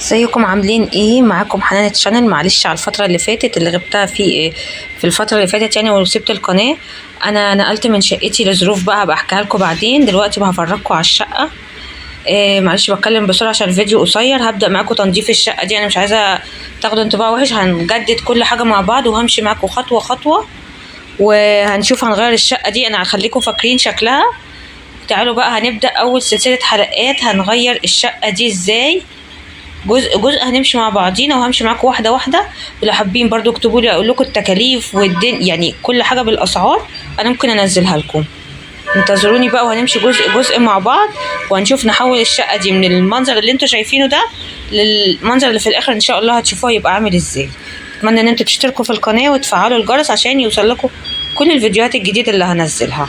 ازيكم عاملين ايه؟ معاكم حنان تشانل. معلش على الفترة اللي فاتت اللي غبتها في الفترة اللي فاتت يعني، وسبت القناة. انا نقلت من شقتي لظروف بقى، هبقى احكيها لكم بعدين. دلوقتي بقى هفرجكم على الشقة. معلش بتكلم بسرعة عشان الفيديو قصير. هبدأ معاكم تنظيف الشقة دي، انا مش عايزة تاخدوا انطباع وحش. هنجدد كل حاجة مع بعض، وهمشي معاكم خطوة خطوة، وهنشوف هنغير الشقة دي. انا هخليكم فاكرين شكلها. تعالوا بقى هنبدأ اول سلسلة حلقات هنغير الشقة دي ازاي. جزء جزء هنمشي مع بعضينا، وهمشي معاكم واحده واحده. ولو حابين برضو اكتبوا لي اقول لكم التكاليف يعني كل حاجه بالاسعار، انا ممكن انزلها لكم. انتظروني بقى، وهنمشي جزء جزء مع بعض، وهنشوف نحول الشقه دي من المنظر اللي انتوا شايفينه ده للمنظر اللي في الاخر ان شاء الله هتشوفوه يبقى عامل ازاي. اتمنى ان انتوا تشتركوا في القناه وتفعلوا الجرس عشان يوصل لكم كل الفيديوهات الجديده اللي هنزلها.